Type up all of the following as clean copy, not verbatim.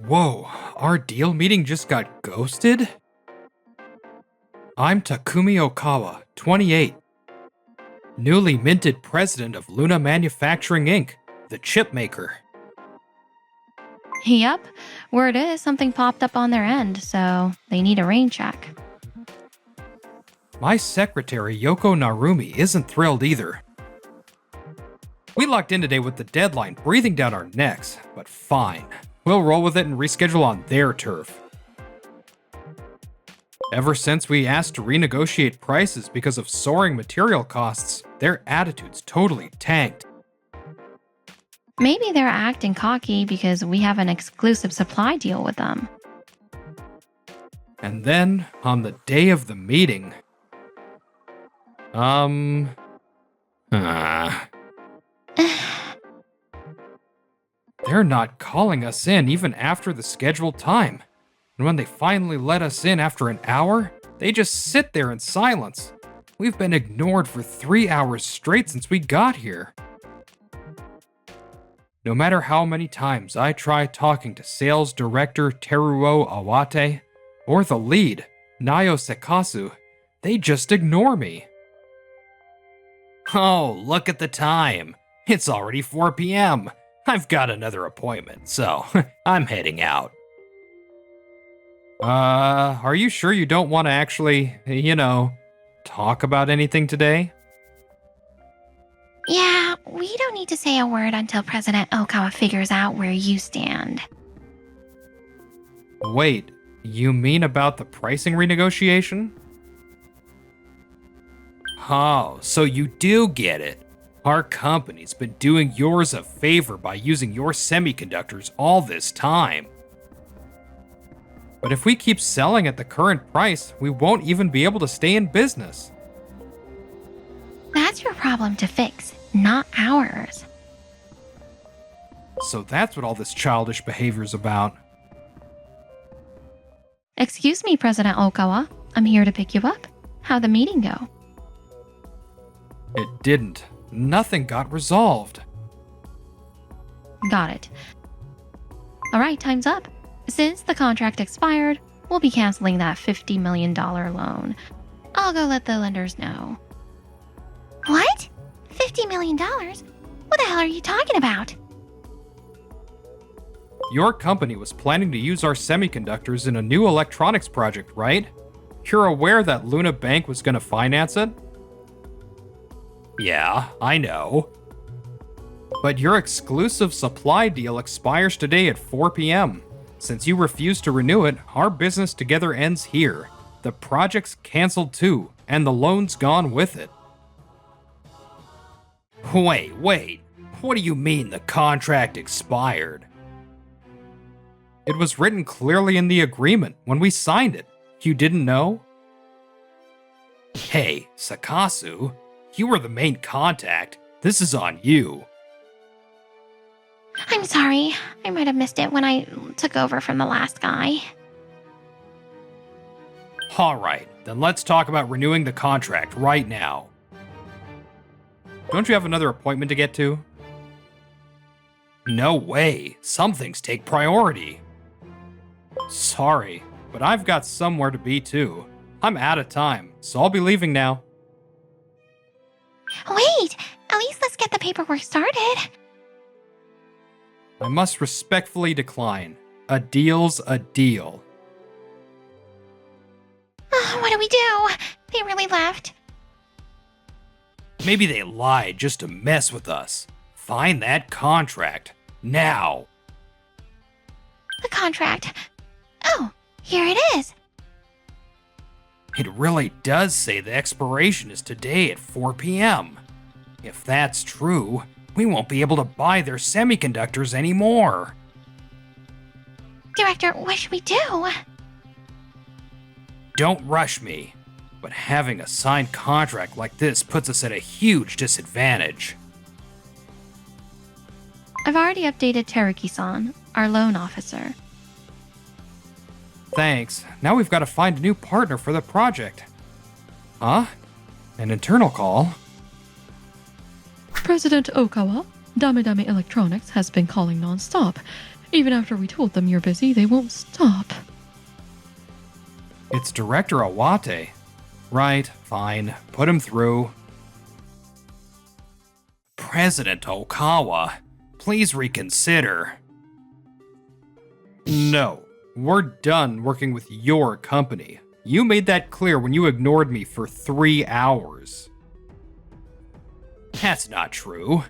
Whoa, our deal meeting just got ghosted? I'm Takumi Okawa, 28. Newly minted president of Luna Manufacturing Inc., the chip maker. Yep, word is something popped up on their end, so they need a rain check. My secretary, Yoko Narumi, isn't thrilled either. We locked in today with the deadline breathing down our necks, but fine. We'll roll with it and reschedule on their turf. Ever since we asked to renegotiate prices because of soaring material costs, their attitudes totally tanked. Maybe they're acting cocky because we have an exclusive supply deal with them. And then, on the day of the meeting... They're not calling us in even after the scheduled time. And when they finally let us in after an hour, they just sit there in silence. We've been ignored for 3 hours straight since we got here. No matter how many times I try talking to sales director Teruo Awate, or the lead, Nayo Sekasu, they just ignore me. Oh, look at the time. It's already 4 p.m. I've got another appointment, so I'm heading out. Are you sure you don't want to actually, talk about anything today? Yeah, we don't need to say a word until President Okawa figures out where you stand. Wait, you mean about the pricing renegotiation? Oh, so you do get it. Our company's been doing yours a favor by using your semiconductors all this time. But if we keep selling at the current price, we won't even be able to stay in business. That's your problem to fix, not ours. So that's what all this childish behavior's about. Excuse me, President Okawa. I'm here to pick you up. How'd the meeting go? It didn't. Nothing got resolved. Got it. Alright, time's up. Since the contract expired, we'll be canceling that $50 million loan. I'll go let the lenders know. What? $50 million? What the hell are you talking about? Your company was planning to use our semiconductors in a new electronics project, right? You're aware that Luna Bank was going to finance it? Yeah, I know. But your exclusive supply deal expires today at 4 p.m. Since you refuse to renew it, our business together ends here. The project's canceled too, and the loan's gone with it. Wait. What do you mean the contract expired? It was written clearly in the agreement when we signed it. You didn't know? Hey, Sakasu, you were the main contact. This is on you. I'm sorry. I might have missed it when I took over from the last guy. Alright, then let's talk about renewing the contract right now. Don't you have another appointment to get to? No way. Some things take priority. Sorry, but I've got somewhere to be too. I'm out of time, so I'll be leaving now. Wait! At least let's get the paperwork started. I must respectfully decline. A deal's a deal. What do we do? They really left. Maybe they lied just to mess with us. Find that contract. Now. The contract. Oh, here it is. It really does say the expiration is today at 4 p.m. If that's true, we won't be able to buy their semiconductors anymore. Director, what should we do? Don't rush me, but having a signed contract like this puts us at a huge disadvantage. I've already updated Teruki-san, our loan officer. Thanks. Now we've got to find a new partner for the project. Huh? An internal call? President Okawa, Damedame Electronics has been calling non-stop. Even after we told them you're busy, they won't stop. It's Director Awate. Right, fine. Put him through. President Okawa, please reconsider. No, we're done working with your company. You made that clear when you ignored me for 3 hours. That's not true.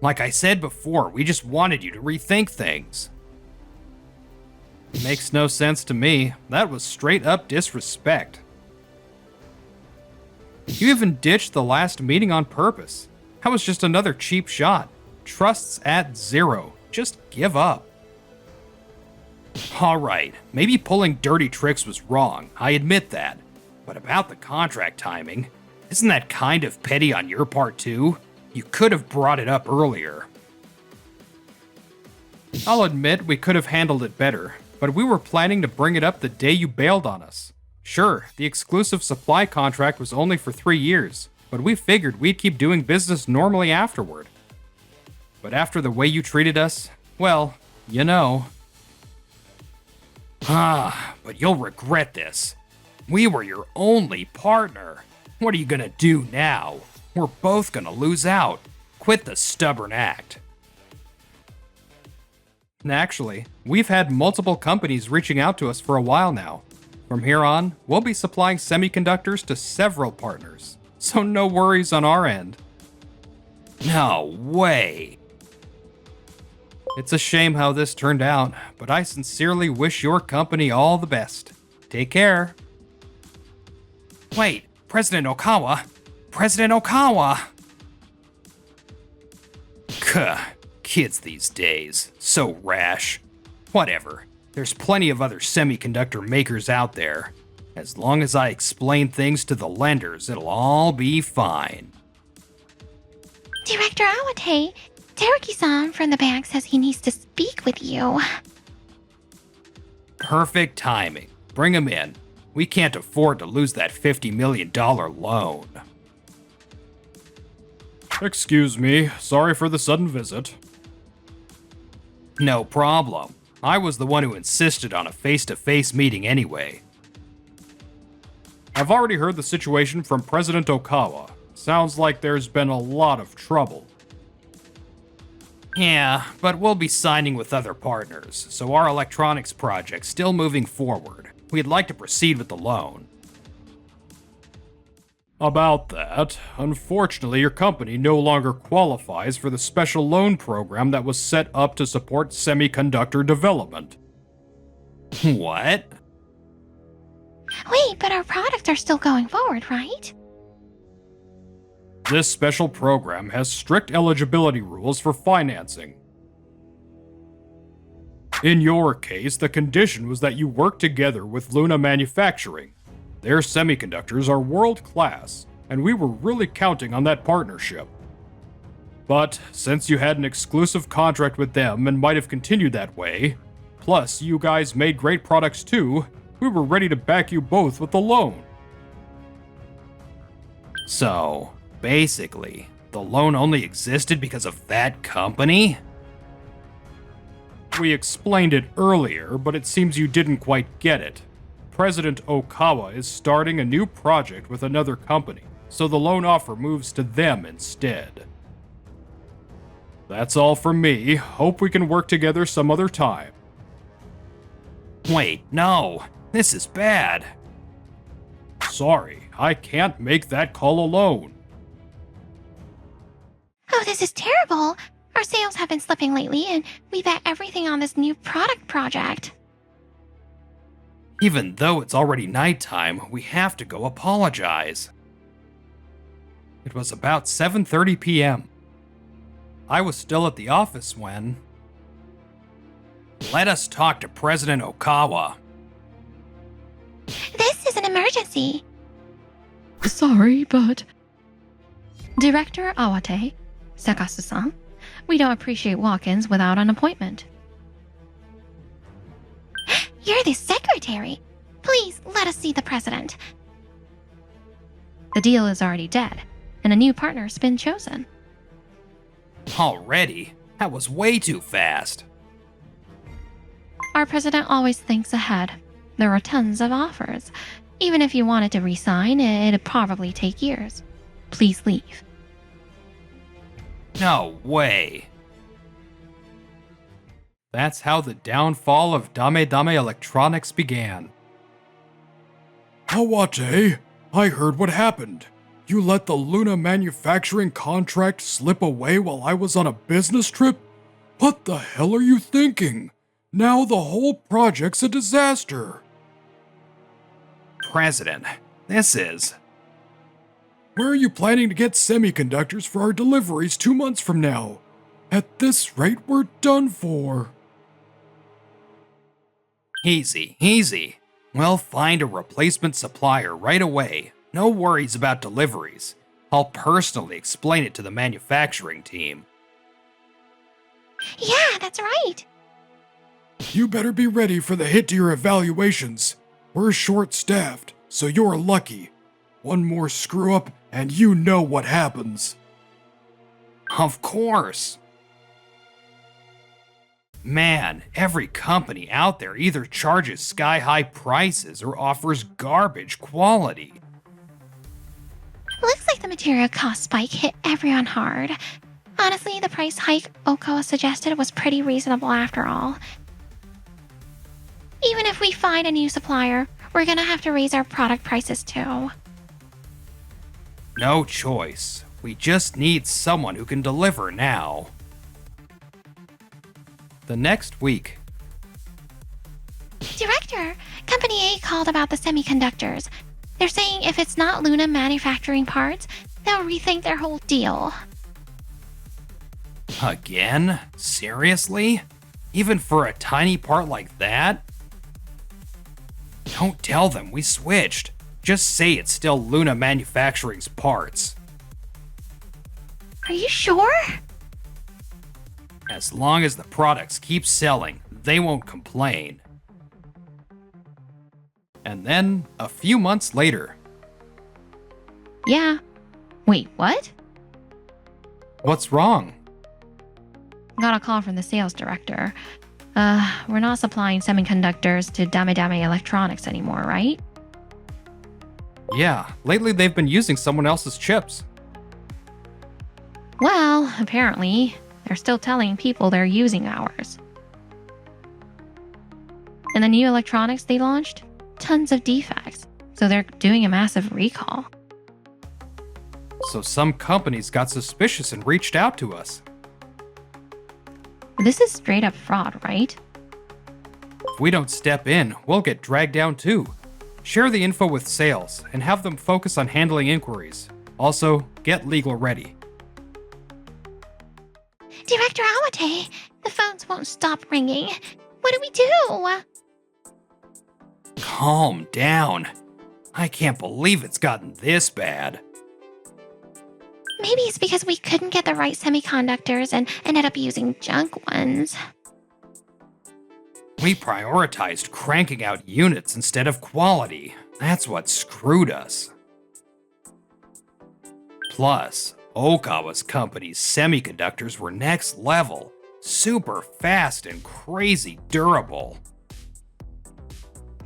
Like I said before, we just wanted you to rethink things. Makes no sense to me. That was straight up disrespect. You even ditched the last meeting on purpose. That was just another cheap shot. Trust's at 0. Just give up. Alright, maybe pulling dirty tricks was wrong, I admit that. But about the contract timing, isn't that kind of petty on your part too? You could have brought it up earlier. I'll admit we could have handled it better, but we were planning to bring it up the day you bailed on us. Sure, the exclusive supply contract was only for 3 years, but we figured we'd keep doing business normally afterward. But after the way you treated us, well, you know. But you'll regret this. We were your only partner. What are you gonna do now? We're both gonna lose out. Quit the stubborn act. Actually, we've had multiple companies reaching out to us for a while now. From here on, we'll be supplying semiconductors to several partners, so no worries on our end. No way! It's a shame how this turned out, but I sincerely wish your company all the best. Take care. Wait, President Okawa? President Okawa! Kuh, kids these days, so rash. Whatever, there's plenty of other semiconductor makers out there. As long as I explain things to the lenders, it'll all be fine. Director Awate, Teruki-san from the bank says he needs to speak with you. Perfect timing. Bring him in. We can't afford to lose that $50 million loan. Excuse me, sorry for the sudden visit. No problem. I was the one who insisted on a face-to-face meeting anyway. I've already heard the situation from President Okawa. Sounds like there's been a lot of trouble. Yeah, but we'll be signing with other partners, so our electronics project's still moving forward. We'd like to proceed with the loan. About that, unfortunately your company no longer qualifies for the special loan program that was set up to support semiconductor development. What? Wait, but our products are still going forward, right? This special program has strict eligibility rules for financing. In your case, the condition was that you work together with Runa Manufacturing. Their semiconductors are world-class, and we were really counting on that partnership. But since you had an exclusive contract with them and might have continued that way, plus you guys made great products too, we were ready to back you both with the loan. So, basically, the loan only existed because of that company? We explained it earlier, but it seems you didn't quite get it. President Okawa is starting a new project with another company, so the loan offer moves to them instead. That's all from me. Hope we can work together some other time. Wait, no. This is bad. Sorry, I can't make that call alone. Oh, this is terrible. Our sales have been slipping lately, and we bet everything on this new product project. Even though it's already nighttime, we have to go apologize. It was about 7:30 p.m. I was still at the office when... Let us talk to President Okawa. This is an emergency. Sorry, but... Director Awate, Sakasu-san, we don't appreciate walk-ins without an appointment. You're the secretary. Please let us see the president. The deal is already dead, and a new partner's been chosen. Already? That was way too fast. Our president always thinks ahead. There are tons of offers. Even if you wanted to resign, it'd probably take years. Please leave. No way. That's how the downfall of Damedame Electronics began. Kawate, I heard what happened. You let the Luna manufacturing contract slip away while I was on a business trip? What the hell are you thinking? Now the whole project's a disaster. President, this is... Where are you planning to get semiconductors for our deliveries 2 months from now? At this rate, we're done for. Easy, easy. We'll find a replacement supplier right away. No worries about deliveries. I'll personally explain it to the manufacturing team. Yeah, that's right. You better be ready for the hit to your evaluations. We're short-staffed, so you're lucky. One more screw-up, and you know what happens. Of course. Man, every company out there either charges sky-high prices or offers garbage quality. Looks like the material cost spike hit everyone hard. Honestly, the price hike Okoa suggested was pretty reasonable after all. Even if we find a new supplier, we're gonna have to raise our product prices too. No choice. We just need someone who can deliver now. The next week. Director, Company A called about the semiconductors. They're saying if it's not Luna manufacturing parts, they'll rethink their whole deal. Again? Seriously? Even for a tiny part like that? Don't tell them we switched. Just say it's still Luna Manufacturing's parts. Are you sure? As long as the products keep selling, they won't complain. And then, a few months later. Yeah. Wait, what? What's wrong? Got a call from the sales director. We're not supplying semiconductors to Damedame Electronics anymore, right? Yeah, lately they've been using someone else's chips. Well, apparently, they're still telling people they're using ours. And the new electronics they launched? Tons of defects, so they're doing a massive recall. So some companies got suspicious and reached out to us. This is straight up fraud, right? If we don't step in, we'll get dragged down too. Share the info with sales and have them focus on handling inquiries. Also, get legal ready. Director Awate, the phones won't stop ringing. What do we do? Calm down. I can't believe it's gotten this bad. Maybe it's because we couldn't get the right semiconductors and ended up using junk ones. We prioritized cranking out units instead of quality. That's what screwed us. Plus, Okawa's company's semiconductors were next level, super fast and crazy durable.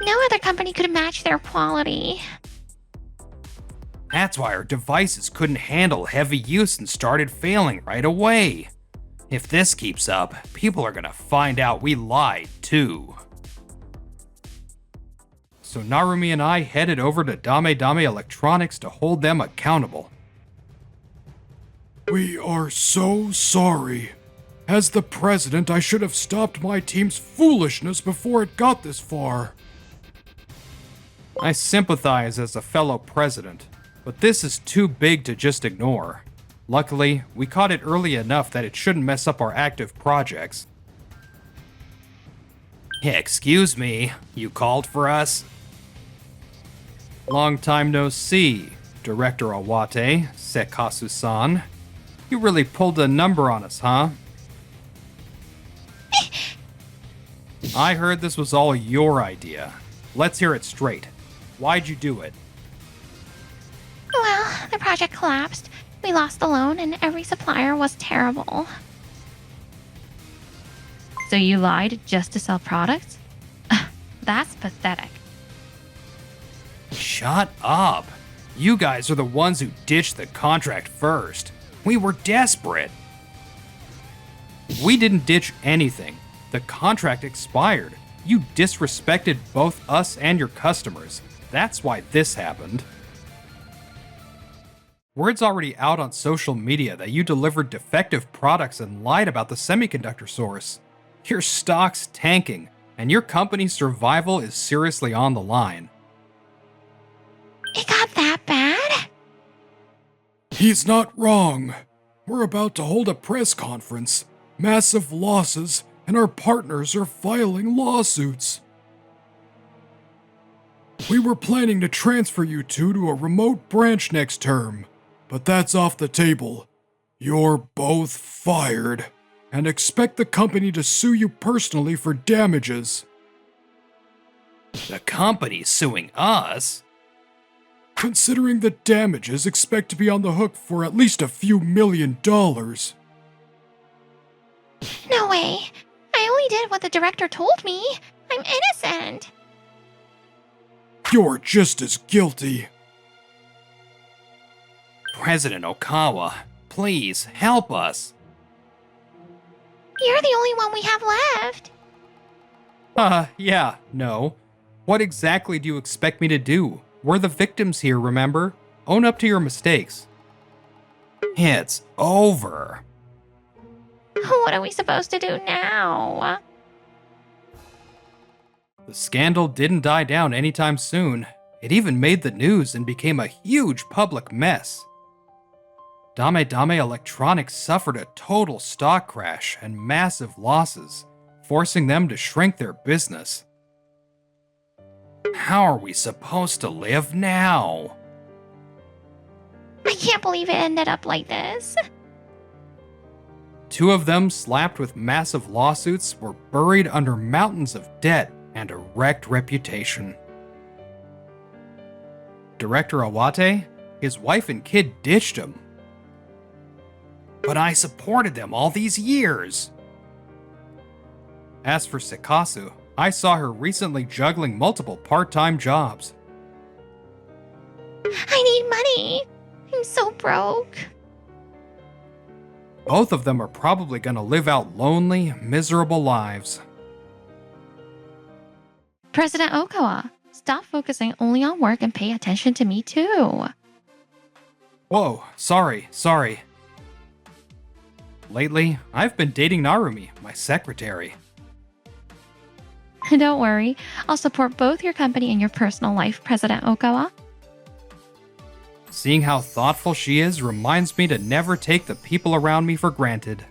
No other company could match their quality. That's why our devices couldn't handle heavy use and started failing right away. If this keeps up, people are gonna find out we lied too. So Narumi and I headed over to Damedame Electronics to hold them accountable. We are so sorry. As the president, I should have stopped my team's foolishness before it got this far. I sympathize as a fellow president, but this is too big to just ignore. Luckily, we caught it early enough that it shouldn't mess up our active projects. Excuse me, you called for us? Long time no see, Director Awate, Sekasu-san. You really pulled a number on us, huh? I heard this was all your idea. Let's hear it straight. Why'd you do it? Well, the project collapsed. We lost the loan and every supplier was terrible. So you lied just to sell products? That's pathetic. Shut up. You guys are the ones who ditched the contract first. We were desperate. We didn't ditch anything. The contract expired. You disrespected both us and your customers. That's why this happened. Word's already out on social media that you delivered defective products and lied about the semiconductor source. Your stock's tanking, and your company's survival is seriously on the line. It got that bad? He's not wrong. We're about to hold a press conference. Massive losses, and our partners are filing lawsuits. We were planning to transfer you two to a remote branch next term, but that's off the table. You're both fired, and expect the company to sue you personally for damages. The company's suing us? Considering the damages, expect to be on the hook for at least a few $1 million. No way. I only did what the director told me. I'm innocent. You're just as guilty. President Okawa, please help us. You're the only one we have left. Yeah, no. What exactly do you expect me to do? We're the victims here, remember? Own up to your mistakes. It's over. What are we supposed to do now? The scandal didn't die down anytime soon. It even made the news and became a huge public mess. Damedame Electronics suffered a total stock crash and massive losses, forcing them to shrink their business. How are we supposed to live now? I can't believe it ended up like this. Two of them, slapped with massive lawsuits, were buried under mountains of debt and a wrecked reputation. Director Awate, his wife and kid ditched him. But I supported them all these years. As for Sekasu, I saw her recently juggling multiple part-time jobs. I need money. I'm so broke. Both of them are probably going to live out lonely, miserable lives. President Okawa, stop focusing only on work and pay attention to me too. Whoa, sorry. Lately, I've been dating Narumi, my secretary. Don't worry, I'll support both your company and your personal life, President Okawa. Seeing how thoughtful she is reminds me to never take the people around me for granted.